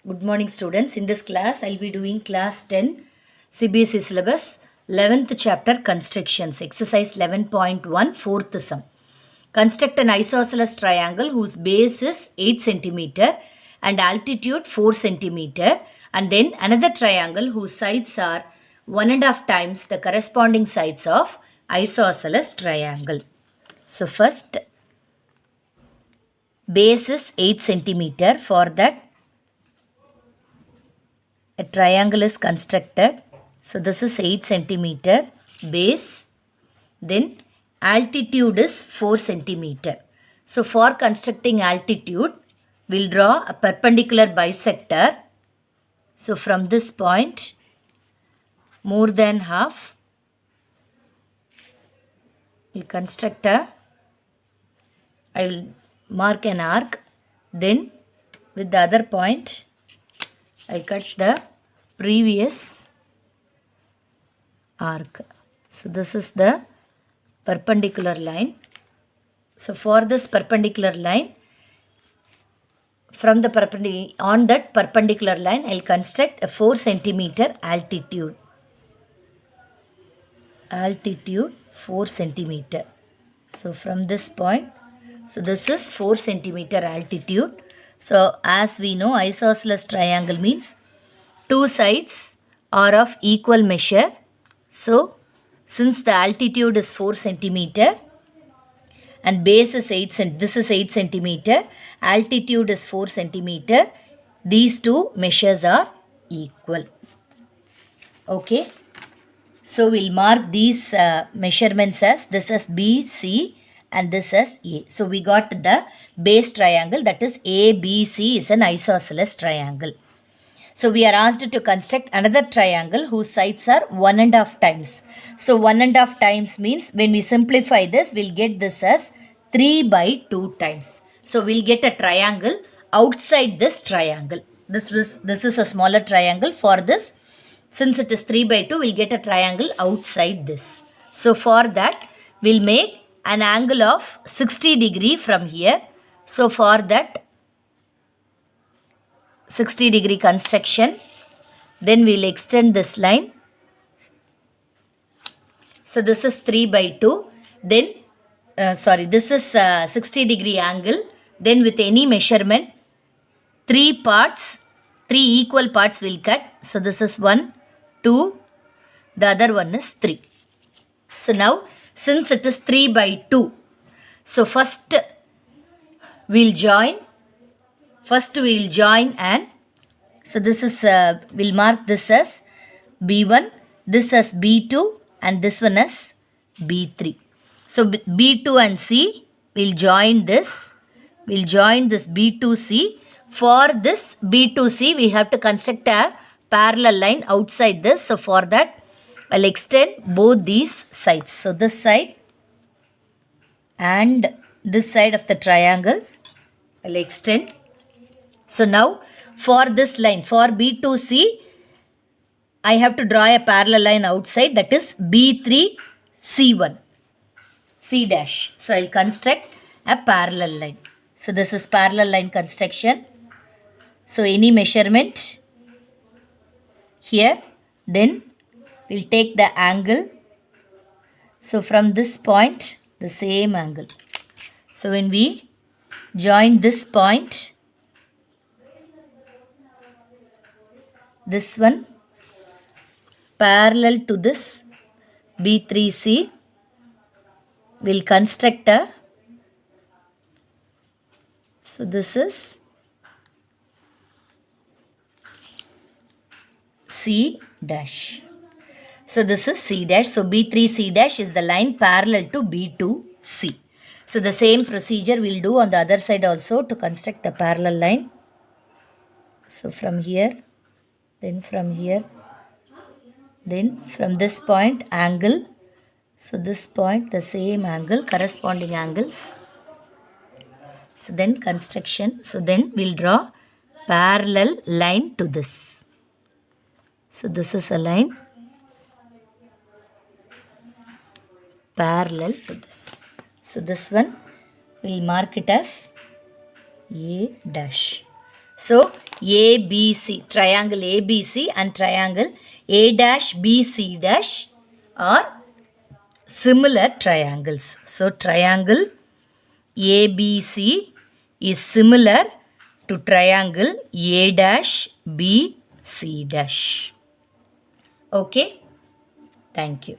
Good morning, students. In this class, I'll be doing class 10 CBSE syllabus 11th chapter constructions, exercise 11.1, fourth sum. Construct an isosceles triangle whose base is 8 centimeter and altitude 4 centimeter, and then another triangle whose sides are 1.5 times the corresponding sides of isosceles triangle. So first, base is 8 centimeter. For that, a triangle is constructed. So this is 8 centimeter base. Then altitude is 4 centimeter. So for constructing altitude, we'll draw a perpendicular bisector. So from this point, more than half, we'll construct I will mark an arc. Then with the other point, I cut the previous arc. So this is the perpendicular line. So for this perpendicular line, from the on that perpendicular line, I'll construct a 4 centimeter altitude. Altitude 4 centimeter. So from this point, so this is 4 centimeter altitude. So as we know, isosceles triangle means two sides are of equal measure. So since the altitude is 4 centimeter and base is 8 cm, this is 8 centimeter, altitude is 4 centimeter, these two measures are equal. Okay. So we'll mark these measurements as this as B, C and this as A. So we got the base triangle, that is ABC is an isosceles triangle. So we are asked to construct another triangle whose sides are 1.5 times. So 1.5 times means when we simplify this, we'll get this as 3 by 2 times. So we'll get a triangle outside this triangle. This is a smaller triangle. For this, since it is 3 by 2, we'll get a triangle outside this. So for that, we'll make an angle of 60 degree from here. So for that 60 degree construction, then we'll extend this line. So this is 3 by 2. Then, this is 60 degree angle. Then with any measurement, 3 equal parts will cut. So this is 1, 2, the other one is 3. So now, since it is 3 by 2, so first we'll join and so this is, we'll mark this as B1, this as B2 and this one as B3. So B2 and C, we'll join this B2C. For this B2C, we have to construct a parallel line outside this. So for that, I'll extend both these sides. So this side and this side of the triangle, I'll extend. So now for this line, for B2C, I have to draw a parallel line outside, that is B3C1, C dash. So I'll construct a parallel line. So this is parallel line construction. So any measurement here, then we'll take the angle. So from this point, the same angle. So when we join this point, this one parallel to this B3C, will construct a, so this is C dash. So this is C dash. So B3C dash is the line parallel to B2C. So the same procedure we'll do on the other side also to construct the parallel line. So from here, then from here, then from this point angle. So this point, the same angle, corresponding angles. So then construction. So then we'll draw parallel line to this. So this is a line parallel to this. So this one, we'll mark it as A dash. So ABC, triangle ABC and triangle A dash BC dash are similar triangles. So triangle ABC is similar to triangle A dash BC dash. Okay, thank you.